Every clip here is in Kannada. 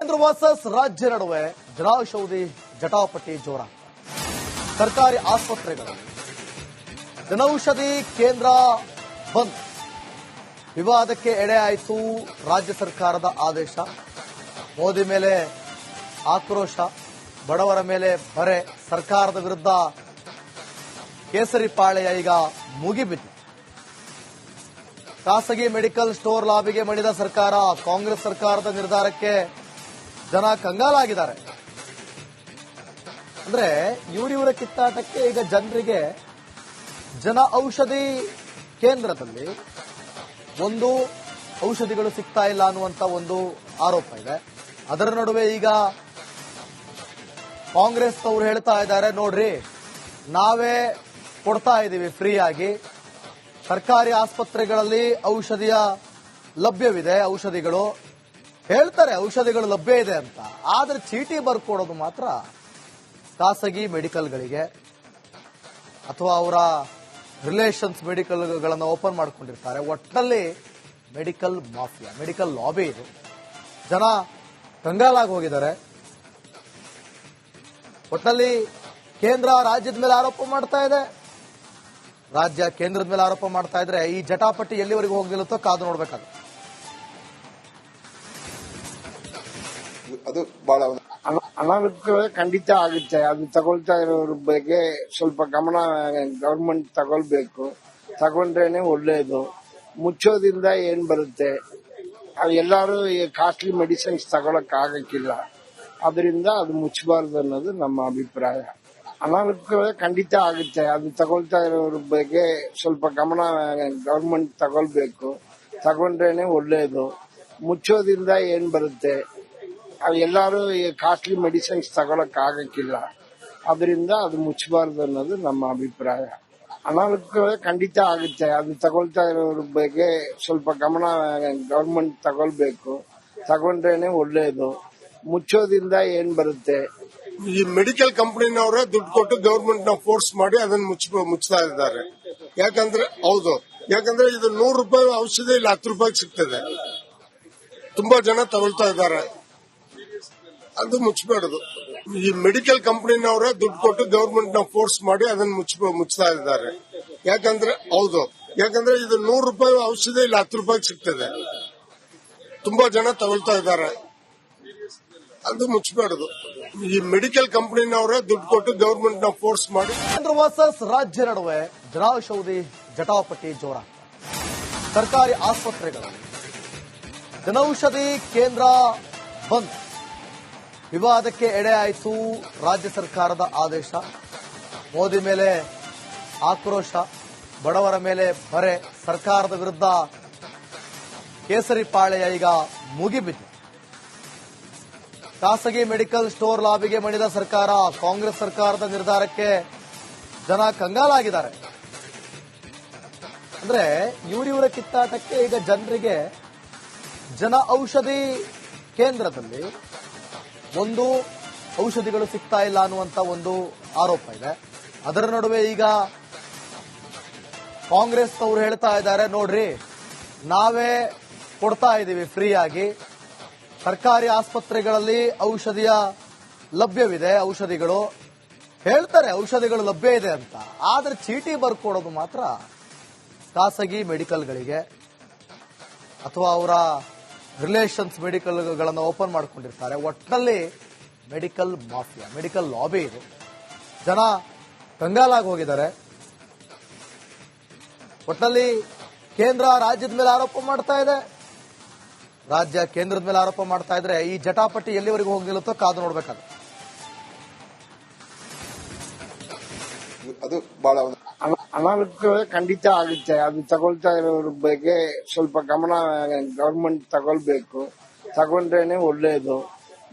ಕೇಂದ್ರ ವರ್ಸಸ್ ರಾಜ್ಯ ನಡುವೆ ಜನೌಷಧಿ ಜಟಾಪಟಿ ಜೋರ. ಸರ್ಕಾರಿ ಆಸ್ಪತ್ರೆಗಳಲ್ಲಿ ಜನೌಷಧಿ ಕೇಂದ್ರ ಬಂದ್. ವಿವಾದಕ್ಕೆ ಎಡೆಯಾಯಿತು ರಾಜ್ಯ ಸರ್ಕಾರದ ಆದೇಶ. ಮೋದಿ ಮೇಲೆ ಆಕ್ರೋಶ, ಬಡವರ ಮೇಲೆ ಬರೆ. ಸರ್ಕಾರದ ವಿರುದ್ಧ ಕೇಸರಿ ಪಾಳೆಯ ಈಗ ಮುಗಿಬಿದ್ದು. ಖಾಸಗಿ ಮೆಡಿಕಲ್ ಸ್ಟೋರ್ ಲಾಬಿಗೆ ಮಣಿದ ಸರ್ಕಾರ. ಕಾಂಗ್ರೆಸ್ ಸರ್ಕಾರದ ನಿರ್ಧಾರಕ್ಕೆ ಜನ ಕಂಗಾಲಾಗಿದ್ದಾರೆ. ಅಂದ್ರೆ ಇವರಿವರ ಕಿತ್ತಾಟಕ್ಕೆ ಈಗ ಜನರಿಗೆ ಜನ ಔಷಧಿ ಕೇಂದ್ರದಲ್ಲಿ ಒಂದು ಔಷಧಿಗಳು ಸಿಗ್ತಾ ಇಲ್ಲ ಅನ್ನುವಂತ ಒಂದು ಆರೋಪ ಇದೆ. ಅದರ ನಡುವೆ ಈಗ ಕಾಂಗ್ರೆಸ್ ಅವರು ಹೇಳ್ತಾ ಇದ್ದಾರೆ, ನೋಡ್ರಿ ನಾವೇ ಕೊಡ್ತಾ ಇದ್ದೀವಿ ಫ್ರೀ ಆಗಿ. ಸರ್ಕಾರಿ ಆಸ್ಪತ್ರೆಗಳಲ್ಲಿ ಔಷಧಿಯ ಲಭ್ಯವಿದೆ. ಔಷಧಿಗಳು ಹೇಳ್ತಾರೆ ಔಷಧಿಗಳು ಲಭ್ಯ ಇದೆ ಅಂತ, ಆದ್ರೆ ಚೀಟಿ ಬರ್ಕೊಡೋದು ಮಾತ್ರ ಖಾಸಗಿ ಮೆಡಿಕಲ್ಗಳಿಗೆ ಅಥವಾ ಅವರ ರಿಲೇಷನ್ಸ್ ಮೆಡಿಕಲ್ಗಳನ್ನು ಓಪನ್ ಮಾಡ್ಕೊಂಡಿರ್ತಾರೆ. ಒಟ್ಟಿನಲ್ಲಿ ಮೆಡಿಕಲ್ ಮಾಫಿಯಾ, ಮೆಡಿಕಲ್ ಲಾಬಿ ಇದು. ಜನ ಕಂಗಾಲಾಗಿ ಹೋಗಿದ್ದಾರೆ. ಒಟ್ಟಿನಲ್ಲಿ ಕೇಂದ್ರ ರಾಜ್ಯದ ಮೇಲೆ ಆರೋಪ ಮಾಡ್ತಾ ಇದೆ, ರಾಜ್ಯ ಕೇಂದ್ರದ ಮೇಲೆ ಆರೋಪ ಮಾಡ್ತಾ ಇದ್ರೆ ಈ ಜಟಾಪಟಿ ಎಲ್ಲಿವರೆಗೂ ಹೋಗಿ ನಿಲ್ಲುತ್ತೋ ಕಾದು ನೋಡ್ಬೇಕಾಗುತ್ತೆ. ಅದು ಬಹಳ ಅನಾನುಕೂಲ ಖಂಡಿತ ಆಗುತ್ತೆ. ಅದು ತಗೊಳ್ತಾ ಇರೋರ ಬಗ್ಗೆ ಸ್ವಲ್ಪ ಗಮನ ಗವರ್ಮೆಂಟ್ ತಗೊಳ್ಬೇಕು. ತಗೊಂಡ್ರೇನೆ ಒಳ್ಳೇದು. ಮುಚ್ಚೋದ್ರಿಂದ ಏನ್ ಬರುತ್ತೆ, ಎಲ್ಲಾರು ಕಾಸ್ಟ್ಲಿ ಮೆಡಿಸಿನ್ಸ್ ತಗೊಳಕ್ ಆಗಕ್ಕಿಲ್ಲ. ಅದರಿಂದ ಅದು ಮುಚ್ಚಬಾರ್ದು ಅನ್ನೋದು ನಮ್ಮ ಅಭಿಪ್ರಾಯ. ಅನಾನುಕೂಲ ಖಂಡಿತ ಆಗುತ್ತೆ. ಅದು ತಗೊಳ್ತಾ ಇರೋರ ಬಗ್ಗೆ ಸ್ವಲ್ಪ ಗಮನ ಗವರ್ಮೆಂಟ್ ತಗೊಳ್ಬೇಕು. ತಗೊಂಡ್ರೇನೆ ಒಳ್ಳೇದು. ಮುಚ್ಚೋದ್ರಿಂದ ಏನ್ ಬರುತ್ತೆ, ಎಲ್ಲಾರು ಕಾಸ್ಟ್ಲಿ ಮೆಡಿಸಿನ್ಸ್ ತಗೊಳಕ್ ಆಗಕ್ಕಿಲ್ಲ. ಅದರಿಂದ ಅದು ಮುಚ್ಚಬಾರ್ದು ಅನ್ನೋದು ನಮ್ಮ ಅಭಿಪ್ರಾಯ. ಅನಾನುಕೂಲ ಖಂಡಿತ ಆಗುತ್ತೆ. ಅದು ತಗೊಳ್ತಾ ಇರೋರ ಬಗ್ಗೆ ಸ್ವಲ್ಪ ಗಮನ ಗವರ್ಮೆಂಟ್ ತಗೊಳ್ಬೇಕು. ತಗೊಂಡ್ರೇನೆ ಒಳ್ಳೇದು. ಮುಚ್ಚೋದ್ರಿಂದ ಏನ್ ಬರುತ್ತೆ, ಈ ಮೆಡಿಕಲ್ ಕಂಪನಿನವರೇ ದುಡ್ಡು ಕೊಟ್ಟು ಗವರ್ಮೆಂಟ್ ನ ಫೋರ್ಸ್ ಮಾಡಿ ಅದನ್ನು ಮುಚ್ತಾ ಇದ್ದಾರೆ. ಯಾಕಂದ್ರೆ ಇದು 100 ರೂಪಾಯಿ ಔಷಧಿ ಇಲ್ಲಿ 10 ರೂಪಾಯಿಗೆ ಸಿಗ್ತದೆ. ತುಂಬಾ ಜನ ತಗೊಳ್ತಾ ಇದ್ದಾರೆ. ಅದು ಮುಚ್ಚಬಾರದು. ಈ ಮೆಡಿಕಲ್ ಕಂಪನಿನವರೇ ದುಡ್ಡು ಕೊಟ್ಟು ಗವರ್ಮೆಂಟ್ ನ ಫೋರ್ಸ್ ಮಾಡಿ ಅದನ್ನು ಮುಚ್ತಾ ಇದ್ದಾರೆ. ಯಾಕಂದ್ರೆ ಇದು 100 ರೂಪಾಯಿ ಔಷಧಿ ಇಲ್ಲಿ 10 ರೂಪಾಯಿಗೆ ಸಿಗ್ತದೆ. ತುಂಬಾ ಜನ ತಗೊಳ್ತಾ ಇದ್ದಾರೆ. ಅದು ಮುಚ್ಚಬಾರದು. ಈ ಮೆಡಿಕಲ್ ಕಂಪನಿನವರೇ ದುಡ್ಡು ಕೊಟ್ಟು ಗವರ್ಮೆಂಟ್ ನ ಫೋರ್ಸ್ ಮಾಡಿ. ಕೇಂದ್ರ ವರ್ಸಸ್ ರಾಜ್ಯ ನಡುವೆ ಜನೌಷಧಿ ಜಟಾಪಟಿ ಜೋರ. ಸರ್ಕಾರಿ ಆಸ್ಪತ್ರೆಗಳಲ್ಲಿ ಜನೌಷಧಿ ಕೇಂದ್ರ ಬಂದ್. ವಿವಾದಕ್ಕೆ ಎಡೆಯಾಯಿತು ರಾಜ್ಯ ಸರ್ಕಾರದ ಆದೇಶ. ಮೋದಿ ಮೇಲೆ ಆಕ್ರೋಶ, ಬಡವರ ಮೇಲೆ ಬರೆ. ಸರ್ಕಾರದ ವಿರುದ್ಧ ಕೇಸರಿ ಪಾಳೆಯ ಈಗ ಮುಗಿಬಿದ್ದು. ಖಾಸಗಿ ಮೆಡಿಕಲ್ ಸ್ಟೋರ್ ಲಾಬಿಗೆ ಮಣಿದ ಸರ್ಕಾರ. ಕಾಂಗ್ರೆಸ್ ಸರ್ಕಾರದ ನಿರ್ಧಾರಕ್ಕೆ ಜನ ಕಂಗಾಲಾಗಿದ್ದಾರೆ. ಅಂದ್ರೆ ಇವರಿವರ ಕಿತ್ತಾಟಕ್ಕೆ ಈಗ ಜನರಿಗೆ ಜನ ಔಷಧಿ ಕೇಂದ್ರದಲ್ಲಿ ಒಂದು ಔಷಧಿಗಳು ಸಿಗ್ತಾ ಇಲ್ಲ ಅನ್ನುವಂತ ಒಂದು ಆರೋಪ ಇದೆ. ಅದರ ನಡುವೆ ಈಗ ಕಾಂಗ್ರೆಸ್ ಅವರು ಹೇಳ್ತಾ ಇದ್ದಾರೆ, ನೋಡ್ರಿ ನಾವೇ ಕೊಡ್ತಾ ಇದ್ದೀವಿ ಫ್ರೀ ಆಗಿ. ಸರ್ಕಾರಿ ಆಸ್ಪತ್ರೆಗಳಲ್ಲಿ ಔಷಧಿಯ ಲಭ್ಯವಿದೆ. ಔಷಧಿಗಳು ಹೇಳ್ತಾರೆ ಔಷಧಿಗಳು ಲಭ್ಯ ಇದೆ ಅಂತ, ಆದ್ರೆ ಚೀಟಿ ಬರ್ಕೊಡೋದು ಮಾತ್ರ ಖಾಸಗಿ ಮೆಡಿಕಲ್ಗಳಿಗೆ ಅಥವಾ ಅವರ ರಿಲೇಷನ್ಸ್ ಮೆಡಿಕಲ್ಗಳನ್ನು ಓಪನ್ ಮಾಡ್ಕೊಂಡಿರ್ತಾರೆ. ಒಟ್ಟಿನಲ್ಲಿ ಮೆಡಿಕಲ್ ಮಾಫಿಯಾ, ಮೆಡಿಕಲ್ ಲಾಬಿ ಇದು. ಜನ ಕಂಗಾಲಾಗಿ ಹೋಗಿದ್ದಾರೆ. ಒಟ್ಟಿನಲ್ಲಿ ಕೇಂದ್ರ ರಾಜ್ಯದ ಮೇಲೆ ಆರೋಪ ಮಾಡ್ತಾ ಇದೆ, ರಾಜ್ಯ ಕೇಂದ್ರದ ಮೇಲೆ ಆರೋಪ ಮಾಡ್ತಾ ಇದ್ರೆ ಈ ಜಟಾಪಟಿ ಎಲ್ಲಿವರೆಗೂ ಹೋಗಿ ನಿಲ್ಲುತ್ತೋ ಕಾದು ನೋಡ್ಬೇಕಾಗುತ್ತೆ. ಅದು ಬಹಳ ಅನಾನುಕೂಲ ಖಂಡಿತ ಆಗುತ್ತೆ. ಅದು ತಗೊಳ್ತಾ ಇರೋರ ಬಗ್ಗೆ ಸ್ವಲ್ಪ ಗಮನ ಗವರ್ಮೆಂಟ್ ತಗೊಳ್ಬೇಕು. ತಗೊಂಡ್ರೇನೆ ಒಳ್ಳೇದು.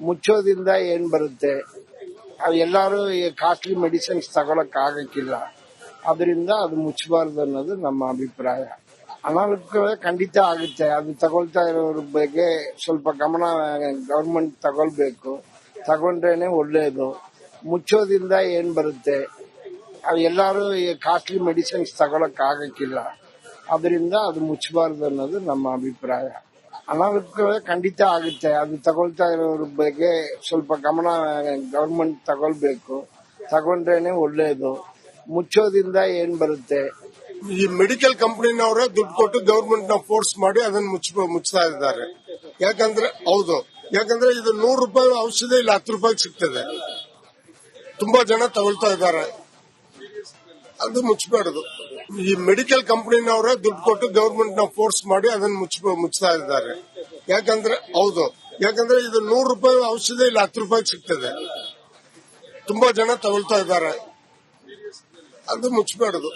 ಮುಚ್ಚೋದ್ರಿಂದ ಏನ್ ಬರುತ್ತೆ, ಎಲ್ಲಾರು ಕಾಸ್ಟ್ಲಿ ಮೆಡಿಸಿನ್ಸ್ ತಗೊಳಕ್ ಆಗಕ್ಕಿಲ್ಲ. ಅದರಿಂದ ಅದು ಮುಚ್ಚಬಾರ್ದು ಅನ್ನೋದು ನಮ್ಮ ಅಭಿಪ್ರಾಯ. ಅನಾನುಕೂಲ ಖಂಡಿತ ಆಗುತ್ತೆ. ಅದು ತಗೊಳ್ತಾ ಇರೋರ ಬಗ್ಗೆ ಸ್ವಲ್ಪ ಗಮನ ಗವರ್ಮೆಂಟ್ ತಗೊಳ್ಬೇಕು. ತಗೊಂಡ್ರೇನೆ ಒಳ್ಳೇದು. ಮುಚ್ಚೋದ್ರಿಂದ ಏನ್ ಬರುತ್ತೆ, ಎಲ್ಲಾರು ಕಾಸ್ಟ್ಲಿ ಮೆಡಿಸಿನ್ಸ್ ತಗೊಳಕ್ ಆಗಕ್ಕಿಲ್ಲ. ಅದರಿಂದ ಅದು ಮುಚ್ಚಬಾರ್ದು ಅನ್ನೋದು ನಮ್ಮ ಅಭಿಪ್ರಾಯ. ಅನಾನುಕೂಲ ಖಂಡಿತ ಆಗುತ್ತೆ. ಅದು ತಗೊಳ್ತಾ ಇರೋರ ಬಗ್ಗೆ ಸ್ವಲ್ಪ ಗಮನ ಗವರ್ಮೆಂಟ್ ತಗೊಳ್ಬೇಕು. ತಗೊಂಡ್ರೇನೆ ಒಳ್ಳೇದು. ಮುಚ್ಚೋದ್ರಿಂದ ಏನ್ ಬರುತ್ತೆ? ಈ ಮೆಡಿಕಲ್ ಕಂಪನಿನವರೇ ದುಡ್ಡು ಕೊಟ್ಟು ಗವರ್ಮೆಂಟ್ ನ ಫೋರ್ಸ್ ಮಾಡಿ ಅದನ್ನ ಮುಚ್ತಾ ಇದ್ದಾರೆ. ಯಾಕಂದ್ರೆ ಇದು 100 ರೂಪಾಯಿ ಔಷಧಿ ಇಲ್ಲ 10 ರೂಪಾಯಿಗೆ ಸಿಗ್ತದೆ. ತುಂಬಾ ಜನ ತಗೊಳ್ತಾ ಇದ್ದಾರೆ. ಅದು ಮುಚ್ಚಬಾರದು. ಈ ಮೆಡಿಕಲ್ ಕಂಪನಿನವರೇ ದುಡ್ಡು ಕೊಟ್ಟು ಗವರ್ಮೆಂಟ್ ನ ಫೋರ್ಸ್ ಮಾಡಿ ಅದನ್ನ ಮುಚ್ತಾ ಇದ್ದಾರೆ. ಯಾಕಂದ್ರೆ ಇದು 100 ರೂಪಾಯಿ ಔಷಧಿ ಇಲ್ಲ 10 ರೂಪಾಯಿಗೆ ಸಿಗ್ತದೆ. ತುಂಬಾ ಜನ ತಗೊಳ್ತಾ ಇದ್ದಾರೆ. ಅದು ಮುಚ್ಚಬಾರದು.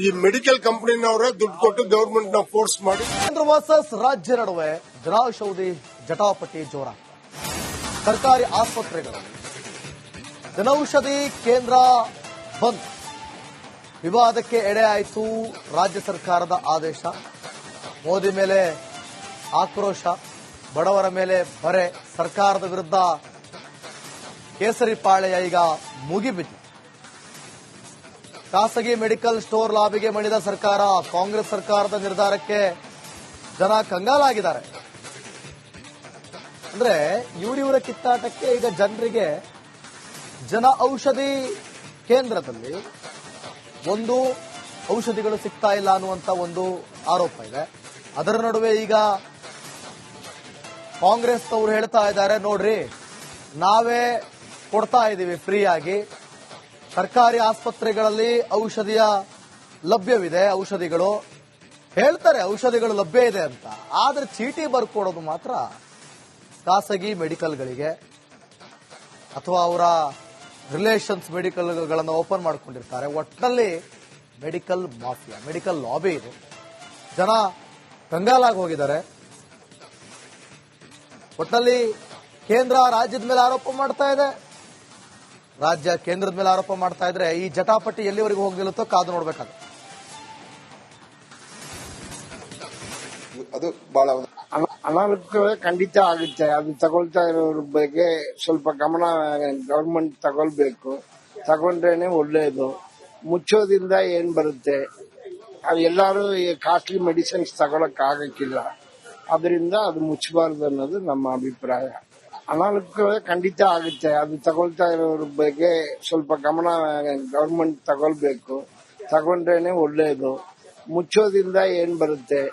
ಈ ಮೆಡಿಕಲ್ ಕಂಪನಿನವರೇ ದುಡ್ಡು ಕೊಟ್ಟು ಗವರ್ಮೆಂಟ್ ನ ಫೋರ್ಸ್ ಮಾಡಿ. ಕೇಂದ್ರ ವರ್ಸಸ್ ರಾಜ್ಯ ನಡುವೆ ಜನೌಷಧಿ ಜಟಾಪಟಿ ಜೋರಾಗ್ತದೆ. ಸರ್ಕಾರಿ ಆಸ್ಪತ್ರೆಗಳಲ್ಲಿ ಜನೌಷಧಿ ಕೇಂದ್ರ ಬಂದ್ ವಿವಾದಕ್ಕೆ ಎಡೆಯಾಯಿತು. ರಾಜ್ಯ ಸರ್ಕಾರದ ಆದೇಶ, ಮೋದಿ ಮೇಲೆ ಆಕ್ರೋಶ, ಬಡವರ ಮೇಲೆ ಬರೆ, ಸರ್ಕಾರದ ವಿರುದ್ಧ ಕೇಸರಿ ಪಾಳೆಯ ಈಗ ಮುಗಿಬಿದ್ದು. ಖಾಸಗಿ ಮೆಡಿಕಲ್ ಸ್ಟೋರ್ ಲಾಬಿಗೆ ಮಣಿದ ಸರ್ಕಾರ, ಕಾಂಗ್ರೆಸ್ ಸರ್ಕಾರದ ನಿರ್ಧಾರಕ್ಕೆ ಜನ ಕಂಗಾಲಾಗಿದ್ದಾರೆ. ಅಂದ್ರೆ ಇವರಿವರ ಕಿತ್ತಾಟಕ್ಕೆ ಈಗ ಜನರಿಗೆ ಜನ ಔಷಧಿ ಕೇಂದ್ರದಲ್ಲಿ ಒಂದು ಔಷಧಿಗಳು ಸಿಗ್ತಾ ಇಲ್ಲ ಅನ್ನುವಂತ ಒಂದು ಆರೋಪ ಇದೆ. ಅದರ ನಡುವೆ ಈಗ ಕಾಂಗ್ರೆಸ್ ಅವರು ಹೇಳ್ತಾ ಇದ್ದಾರೆ, ನೋಡ್ರಿ ನಾವೇ ಕೊಡ್ತಾ ಇದ್ದೀವಿ ಫ್ರೀಯಾಗಿ, ಸರ್ಕಾರಿ ಆಸ್ಪತ್ರೆಗಳಲ್ಲಿ ಔಷಧಿಯ ಲಭ್ಯವಿದೆ, ಔಷಧಿಗಳು ಹೇಳ್ತಾರೆ ಔಷಧಿಗಳು ಲಭ್ಯ ಇದೆ ಅಂತ. ಆದ್ರೆ ಚೀಟಿ ಬರ್ಕೊಡೋದು ಮಾತ್ರ ಖಾಸಗಿ ಮೆಡಿಕಲ್ಗಳಿಗೆ ಅಥವಾ ಅವರ ರಿಲೇಷನ್ಸ್ ಮೆಡಿಕಲ್ಗಳನ್ನು ಓಪನ್ ಮಾಡ್ಕೊಂಡಿರ್ತಾರೆ. ಒಟ್ಟಿನಲ್ಲಿ ಮೆಡಿಕಲ್ ಮಾಫಿಯಾ, ಮೆಡಿಕಲ್ ಲಾಬಿ ಇದು. ಜನ ಕಂಗಾಲಾಗಿ ಹೋಗಿದ್ದಾರೆ. ಒಟ್ಟಿನಲ್ಲಿ ಕೇಂದ್ರ ರಾಜ್ಯದ ಮೇಲೆ ಆರೋಪ ಮಾಡ್ತಾ ಇದೆ, ರಾಜ್ಯ ಕೇಂದ್ರದ ಮೇಲೆ ಆರೋಪ ಮಾಡ್ತಾ ಇದ್ರೆ ಈ ಜಟಾಪಟಿ ಎಲ್ಲಿವರೆಗೂ ಹೋಗಿ ನಿಲ್ಲುತ್ತೋ ಕಾದು ನೋಡ್ಬೇಕಾಗುತ್ತೆ. ಅದು ಬಹಳ ಅನಾನುಕೂಲ ಖಂಡಿತ ಆಗುತ್ತೆ. ಅದು ತಗೊಳ್ತಾ ಇರೋರ ಬಗ್ಗೆ ಸ್ವಲ್ಪ ಗಮನ ಗವರ್ಮೆಂಟ್ ತಗೊಳ್ಬೇಕು. ತಗೊಂಡ್ರೇನೆ ಒಳ್ಳೇದು. ಮುಚ್ಚೋದ್ರಿಂದ ಏನ್ ಬರುತ್ತೆ? ಎಲ್ಲಾರು ಕಾಸ್ಟ್ಲಿ ಮೆಡಿಸಿನ್ಸ್ ತಗೊಳಕ್ ಆಗಕ್ಕಿಲ್ಲ. ಅದರಿಂದ ಅದು ಮುಚ್ಚಬಾರ್ದು ಅನ್ನೋದು ನಮ್ಮ ಅಭಿಪ್ರಾಯ. ಅನಾನುಕೂಲ ಖಂಡಿತ ಆಗುತ್ತೆ. ಅದು ತಗೊಳ್ತಾ ಇರೋರ ಬಗ್ಗೆ ಸ್ವಲ್ಪ ಗಮನ ಗವರ್ಮೆಂಟ್ ತಗೊಳ್ಬೇಕು. ತಗೊಂಡ್ರೇನೆ ಒಳ್ಳೇದು. ಮುಚ್ಚೋದ್ರಿಂದ ಏನ್ ಬರುತ್ತೆ?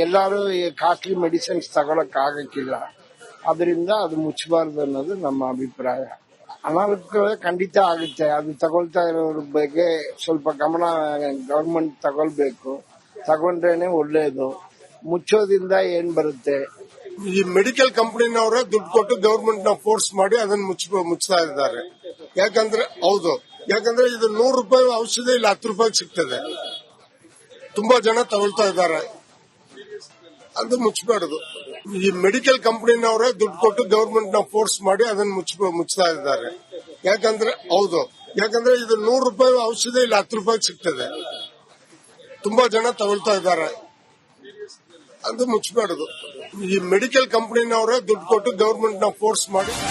ಎಲ್ಲಾರು ಕಾಸ್ಟ್ಲಿ ಮೆಡಿಸಿನ್ಸ್ ತಗೊಳಕ್ ಆಗಕ್ಕಿಲ್ಲ. ಅದರಿಂದ ಅದು ಮುಚ್ಚಬಾರ್ದು ಅನ್ನೋದು ನಮ್ಮ ಅಭಿಪ್ರಾಯ. ಅನಾನುಕೂಲ ಖಂಡಿತ ಆಗುತ್ತೆ. ಅದು ತಗೊಳ್ತಾ ಇರೋರ ಬಗ್ಗೆ ಸ್ವಲ್ಪ ಗಮನ ಗವರ್ಮೆಂಟ್ ತಗೊಳ್ಬೇಕು. ತಗೊಂಡ್ರೇನೆ ಒಳ್ಳೇದು. ಮುಚ್ಚೋದ್ರಿಂದ ಏನ್ ಬರುತ್ತೆ? ಈ ಮೆಡಿಕಲ್ ಕಂಪನಿನವರೇ ದುಡ್ಡು ಕೊಟ್ಟು ಗವರ್ಮೆಂಟ್ ನ ಫೋರ್ಸ್ ಮಾಡಿ ಅದನ್ನ ಮುಚ್ತಾ ಇದ್ದಾರೆ. ಯಾಕಂದ್ರೆ ಇದು 100 ರೂಪಾಯಿ ಔಷಧಿ ಇಲ್ಲ 10 ರೂಪಾಯಿಗೆ ಸಿಗ್ತದೆ. ತುಂಬಾ ಜನ ತಗೊಳ್ತಾ ಇದ್ದಾರೆ. ಅದು ಮುಚ್ಚಬಾರದು. ಈ ಮೆಡಿಕಲ್ ಕಂಪನಿನವರೇ ದುಡ್ಡು ಕೊಟ್ಟು ಗವರ್ಮೆಂಟ್ ನ ಫೋರ್ಸ್ ಮಾಡಿ ಅದನ್ನ ಮುಚ್ತಾ ಇದ್ದಾರೆ. ಯಾಕಂದ್ರೆ ಇದು 100 ರೂಪಾಯಿ ಔಷಧಿ ಇಲ್ಲ 10 ರೂಪಾಯಿಗೆ ಸಿಗ್ತದೆ. ತುಂಬಾ ಜನ ತಗೊಳ್ತಾ ಇದ್ದಾರೆ. ಅದು ಮುಚ್ಚಬಾರದು. ಈ ಮೆಡಿಕಲ್ ಕಂಪನಿನವರೇ ದುಡ್ಡು ಕೊಟ್ಟು ಗವರ್ಮೆಂಟ್ ನ ಫೋರ್ಸ್ ಮಾಡಿ